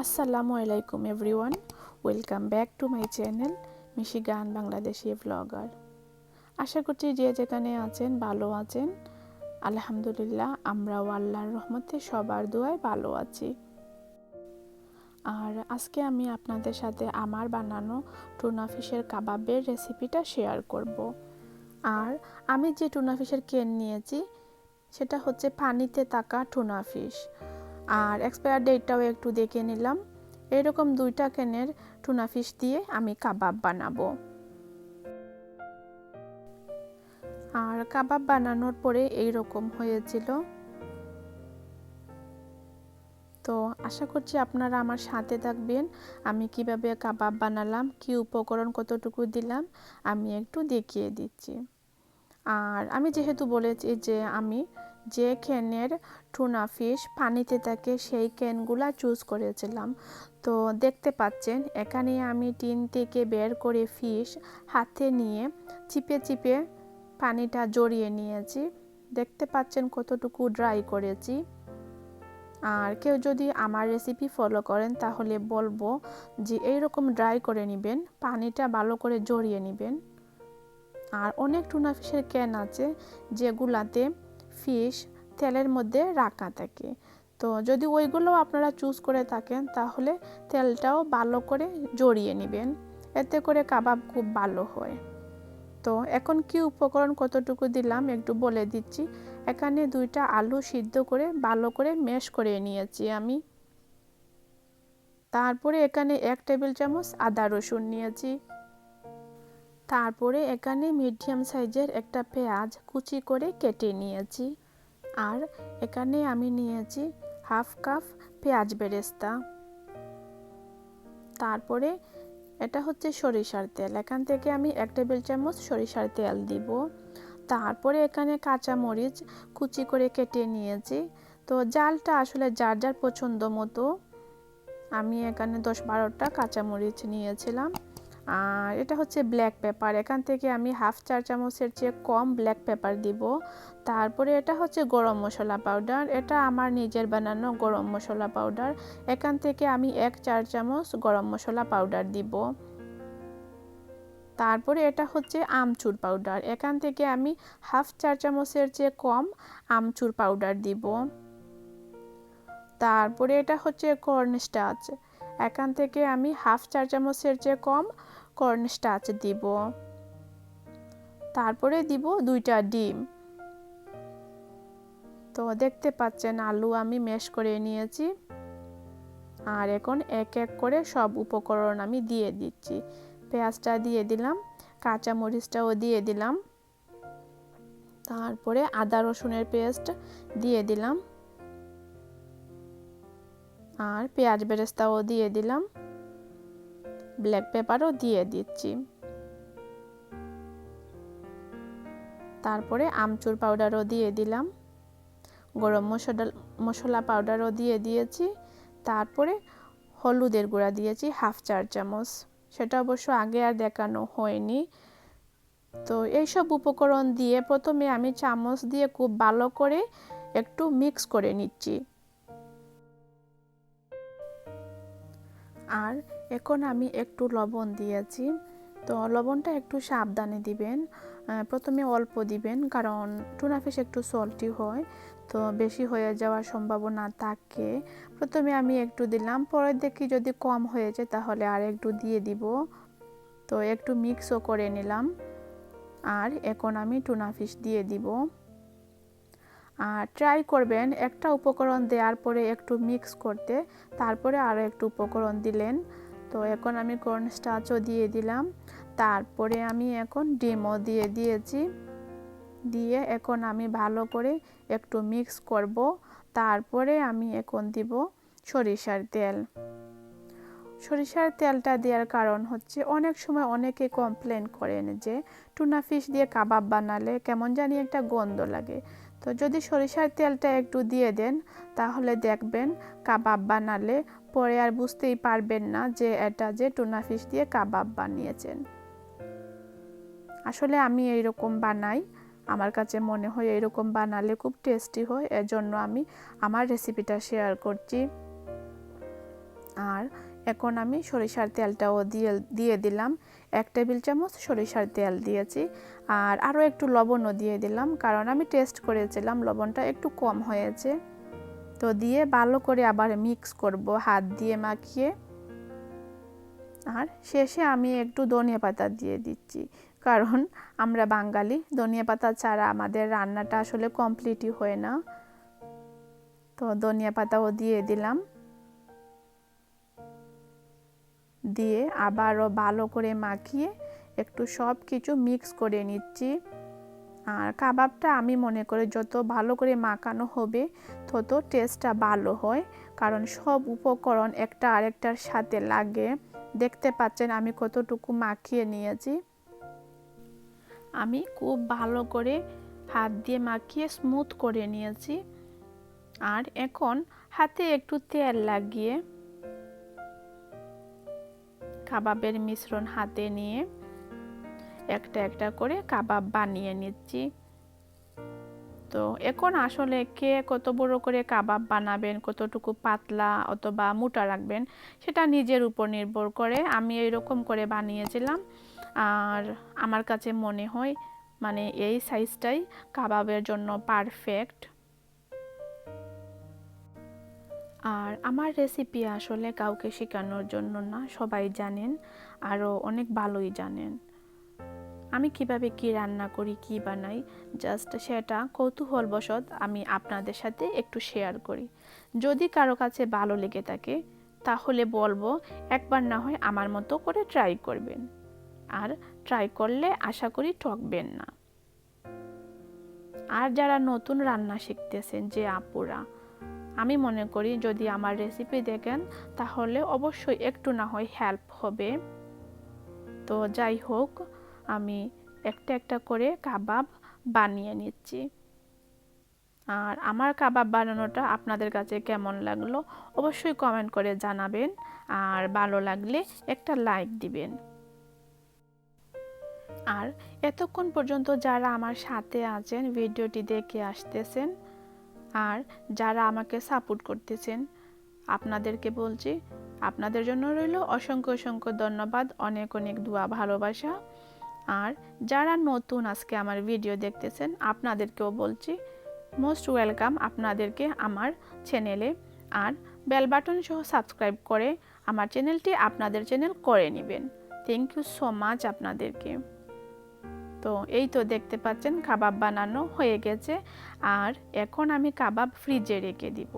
আসসালামু আলাইকুম everyone, welcome back to my channel Michigan Bangladeshi blogger. আশা করছি যে যেখানে আছেন ভালো আছেন। আলহামদুলিল্লাহ, আমরাও আল্লাহর রহমতে সবার দোয়ায় ভালো আছি। আর আজকে আমি আপনাদের সাথে আমার বানানো টুনা ফিশের কাবাবের রেসিপিটা শেয়ার করব। আর আমি যে টুনা ফিশের কেন নিয়েছি সেটা হচ্ছে পানিতে থাকা টুনা ফিশ, আর এক্সপায়ার ডেটটাও একটু দেখে নিলাম। এরকম 2টা ক্যানের টুনা ফিশ দিয়ে আমি কাবাব বানাবো। আর কাবাব বানানোর পরে এইরকম হয়েছিল। তো আশা করছি আপনারা আমার সাথে থাকবেন। আমি কিভাবে কাবাব বানালাম, কি উপকরণ কতটুকু দিলাম, আমি একটু দেখিয়ে দিচ্ছি। আর আমি যেহেতু বলেছি যে আমি যে ক্যানের টুনা ফিশ পানিতে থাকে সেই ক্যানগুলা চুজ করেছিলাম। তো দেখতে পাচ্ছেন এখানে আমি টিন থেকে বের করে ফিশ হাতে নিয়ে চিপে চিপে পানিটা জড়িয়ে নিয়েছি। দেখতে পাচ্ছেন কতটুকু ড্রাই করেছি। আর কেউ যদি আমার রেসিপি ফলো করেন তাহলে বলবো যে এইরকম ড্রাই করে নেবেন, পানিটা ভালো করে জড়িয়ে নেবেন। আর অনেক টুনা ফিশের ক্যান আছে যেগুলাতে ফিশ তেলের মধ্যে রাখা থাকে। তো যদি ওইগুলো আপনারা চুজ করে থাকেন তাহলে তেলটাও ভালো করে জড়িয়ে নেবেন, এতে করে কাবাব খুব ভালো হয়। তো এখন কি উপকরণ কতটুকু দিলাম একটু বলে দিচ্ছি। এখানে 2টা আলু সিদ্ধ করে ভালো করে ম্যাশ করে নিয়েছি আমি। তারপরে এখানে 1 টেবিল চামচ আদা রসুন নিয়েছি। তারপরে এখানে মিডিয়াম সাইজের একটা পেঁয়াজ কুচি করে কেটে নিয়েছি। আর এখানে আমি নিয়েছি হাফ কাপ পেঁয়াজ বেরেস্তা। তারপরে এটা হচ্ছে সরিষার তেল, এখান থেকে আমি 1 টেবিল চামচ সরিষার তেল দিব। তারপরে এখানে কাঁচা মরিচ কুচি করে কেটে নিয়েছি। তো জালটা আসলে যার যার পছন্দ মতো, আমি এখানে 10-12টা কাঁচা মরিচ নিয়েছিলাম। আর এটা হচ্ছে ব্ল্যাক পেপার, এখান থেকে আমি হাফ চা চামচের চেয়ে কম ব্ল্যাক পেপার দিব। তারপরে এটা হচ্ছে গরম মশলা পাউডার, এটা আমার নিজের বানানো গরম মশলা পাউডার, এখান থেকে আমি 1 চা চামচ গরম মশলা পাউডার দিব। তারপরে এটা হচ্ছে আমচুর পাউডার, এখান থেকে আমি হাফ চা চামচের চেয়ে কম আমচুর পাউডার দিব। তারপরে এটা হচ্ছে কর্নস্টার্চ, এখান থেকে আমি হাফ চা চামচের চেয়ে কম কর্নস্টার্চ দিব। তারপরে দিব 2টা ডিম। তো দেখতে পাচ্ছেন আলু আমি ম্যাশ করে নিয়েছি। আর এখন এক এক করে সব উপকরণ আমি দিয়ে দিচ্ছি। পেঁয়াজটা দিয়ে দিলাম, কাঁচা মরিচটাও দিয়ে দিলাম, তারপরে আদা রসুনের পেস্ট দিয়ে দিলাম, আর পেঁয়াজ বেরেস্তাও দিয়ে দিলাম, ব্ল্যাক পেপারও দিয়ে দিচ্ছি। তারপরে আমচুর পাউডারও দিয়ে দিলাম, গরম মশলা পাউডারও দিয়ে দিয়েছি। তারপরে হলুদের গুঁড়া দিয়েছি হাফ চা চামচ, সেটা অবশ্য আগে আর দেখানো হয়নি। তো এইসব উপকরণ দিয়ে প্রথমে আমি চামচ দিয়ে খুব ভালো করে একটু মিক্স করে নিচ্ছি। আর এখন আমি একটু লবণ দিয়েছি। তো লবণটা একটু সাবধানে দিবেন, প্রথমে অল্প দিবেন, কারণ টুনা ফিশ একটু সল্টি হয়, তো বেশি হয়ে যাওয়ার সম্ভাবনা থাকে। প্রথমে আমি একটু দিলাম, পরে দেখি যদি কম হয়ে যায় তাহলে আর একটু দিয়ে দিব। তো একটু মিক্সও করে নিলাম। আর এখন আমি টুনা ফিশ দিয়ে দিব। আর ট্রাই করবেন একটা উপকরণ দেওয়ার পরে একটু মিক্স করতে, তারপরে আরও একটু উপকরণ দিলেন। তো এখন আমি কর্নস্টার্চও দিয়ে দিলাম, তারপরে আমি এখন ডিমও দিয়ে দিয়েছি। দিয়ে এখন আমি ভালো করে একটু মিক্স করব। তারপরে আমি এখন দিব সরিষার তেল। সরিষার তেলটা দেওয়ার কারণ হচ্ছে অনেক সময় অনেকে কমপ্লেন করেন যে টুনা ফিশ দিয়ে কাবাব বানালে কেমন জানি একটা গন্ধ লাগে। তো যদি সরিষার তেলটা একটু দিয়ে দেন তাহলে দেখবেন কাবাব বানালে পরে আর বুঝতেই পারবেন না যে এটা যে টুনা ফিশ দিয়ে কাবাব বানিয়েছেন। আসলে আমি এইরকম বানাই, আমার কাছে মনে হয় এইরকম বানালে খুব টেস্টি হয়, এজন্য আমি আমার রেসিপিটা শেয়ার করছি। আর এখন আমি সরিষার তেলটাও দিয়ে দিলাম, 1 টেবিল চামচ সরিষার তেল দিয়েছি। আর আরও একটু লবণও দিয়ে দিলাম, কারণ আমি টেস্ট করেছিলাম লবণটা একটু কম হয়েছে। তো দিয়ে ভালো করে আবার মিক্স করব হাত দিয়ে মাখিয়ে। আর শেষে আমি একটু ধনিয়া পাতা দিয়ে দিচ্ছি, কারণ আমরা বাঙালি, ধনিয়া পাতা ছাড়া আমাদের রান্নাটা আসলে কমপ্লিটই হয় না। তো ধনিয়া পাতাও দিয়ে দিলাম, দিয়ে আবারও ভালো করে মাখিয়ে একটু সব কিছু মিক্স করে নিচ্ছি। আর কাবাবটা আমি মনে করি যত ভালো করে মাখানো হবে তত টেস্টটা ভালো হয়, কারণ সব উপকরণ একটা আরেকটার সাথে লাগে। দেখতে পাচ্ছেন আমি কতটুকু মাখিয়ে নিয়েছি। আমি খুব ভালো করে হাত দিয়ে মাখিয়ে স্মুথ করে নিয়েছি। আর এখন হাতে একটু তেল লাগিয়ে কাবাবের মিশ্রণ হাতে নিয়ে একটা একটা করে কাবাব বানিয়ে নিচ্ছি। তো এখন আসলে কে কত বড় করে কাবাব বানাবেন, কতটুকু পাতলা অথবা মোটা রাখবেন সেটা নিজের উপর নির্ভর করে। আমি এরকম করে বানিয়েছিলাম, আর আমার কাছে মনে হয় মানে এই সাইজটাই কাবাবের জন্য পারফেক্ট। আর আমার রেসিপি আসলে কাউকে শেখানোর জন্য না, সবাই জানেন, আরও অনেক ভালোই জানেন আমি কিভাবে কি রান্না করি, কি বানাই। জাস্ট সেটা কৌতূহলবশত আমি আপনাদের সাথে একটু শেয়ার করি। যদি কারো কাছে ভালো লেগে থাকে তাহলে বলবো একবার না হয় আমার মতো করে ট্রাই করবেন, আর ট্রাই করলে আশা করি ঠকবেন না। আর যারা নতুন রান্না শিখতেছেন যে আপুরা, আমি মনে করি যদি আমার রেসিপি দেখেন তাহলে অবশ্যই একটু না হয় হেল্প হবে। তো যাই হোক, আমি একটা একটা করে কাবাব বানিয়ে নিচ্ছি। আর আমার কাবাব বানানোটা আপনাদের কাছে কেমন লাগলো অবশ্যই কমেন্ট করে জানাবেন, আর ভালো লাগলে একটা লাইক দিবেন। আর এতক্ষণ পর্যন্ত যারা আমার সাথে আছেন, ভিডিওটি দেখে আসতেছেন, আর যারা আমাকে সাপোর্ট করতেছেন, আপনাদেরকে বলছি আপনাদের জন্য রইল অসংখ্য অসংখ্য ধন্যবাদ, অনেক অনেক দোয়া ভালোবাসা। আর যারা নতুন আজকে আমার ভিডিও দেখতেছেন আপনাদেরকেও বলছি মোস্ট ওয়েলকাম আপনাদেরকে আমার চ্যানেলে। আর বেল বাটন সহ সাবস্ক্রাইব করে আমার চ্যানেলটি আপনাদের চ্যানেল করে নেবেন। থ্যাংক ইউ সো মাচ আপনাদেরকে। তো এই তো দেখতে পাচ্ছেন কাবাব বানানো হয়ে গেছে, আর এখন আমি কাবাব ফ্রিজে রেখে দিব।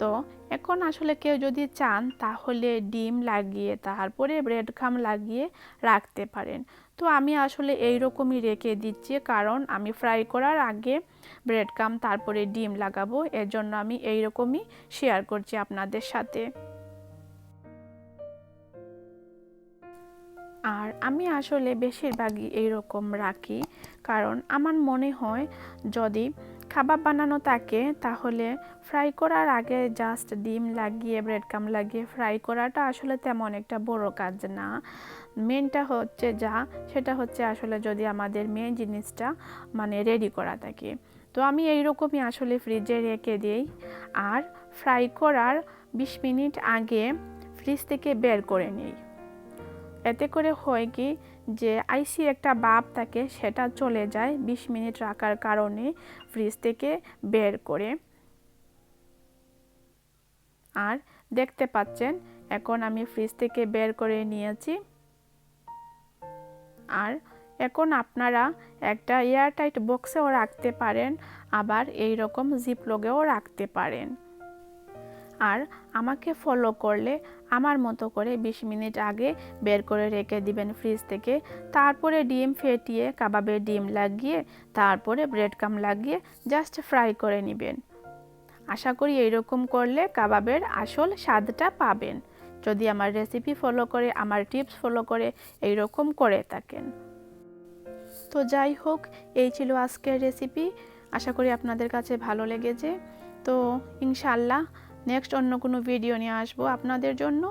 তো এখন আসলে কেউ যদি চান তাহলে ডিম লাগিয়ে তারপরে ব্রেড ক্রাম্ব লাগিয়ে রাখতে পারেন। তো আমি আসলে এই রকমই রেখে দিচ্ছি, কারণ আমি ফ্রাই করার আগে ব্রেড ক্রাম্ব তারপরে ডিম লাগাবো, এর জন্য আমি এই রকমই শেয়ার করছি আপনাদের সাথে। আর আমি আসলে বেশিরভাগই এইরকম রাখি, কারণ আমার মনে হয় যদি কাবাব বানানো থাকে তাহলে ফ্রাই করার আগে জাস্ট ডিম লাগিয়ে ব্রেড ক্রাম্ব লাগিয়ে ফ্রাই করাটা আসলে তেমন একটা বড় কাজ না। মেনটা হচ্ছে সেটা হচ্ছে আসলে যদি আমাদের মেন জিনিসটা মানে রেডি করা থাকে। তো আমি এইরকমই আসলে ফ্রিজে রেখে দিই, আর ফ্রাই করার 20 মিনিট আগে ফ্রিজ থেকে বের করে নিই। এতে করে হয় কি যে আইসি একটা ভাপ থাকে সেটা চলে যায় 20 মিনিট রাখার কারণে ফ্রিজ থেকে বের করে। আর দেখতে পাচ্ছেন এখন আমি ফ্রিজ থেকে বের করে নিয়েছি। আর এখন আপনারা একটা এয়ারটাইট বক্সেও রাখতে পারেন, আবার এই রকম জিপলকেও রাখতে পারেন। আর আমাকে ফলো করলে আমার মতো করে 20 মিনিট আগে বের করে রেখে দিবেন ফ্রিজ থেকে। তারপরে ডিম ফেটিয়ে কাবাবে ডিম লাগিয়ে তারপরে ব্রেড ক্রাম্ব লাগিয়ে জাস্ট ফ্রাই করে নেবেন। আশা করি এইরকম করলে কাবাবের আসল স্বাদটা পাবেন, যদি আমার রেসিপি ফলো করে আমার টিপস ফলো করে এইরকম করে থাকেন। তো যাই হোক, এই ছিল আজকের রেসিপি। আশা করি আপনাদের কাছে ভালো লেগেছে। তো ইনশাআল্লাহ নেক্সট অন্য কোনো ভিডিও নিয়ে আসবো আপনাদের জন্য।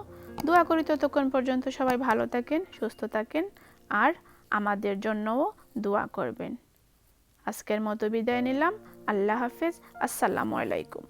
দোয়া করি ততক্ষণ পর্যন্ত সবাই ভালো থাকেন, সুস্থ থাকেন, আর আমাদের জন্যও দোয়া করবেন। আজকের মতো বিদায় নিলাম। আল্লাহ হাফেজ। আসসালামু আলাইকুম।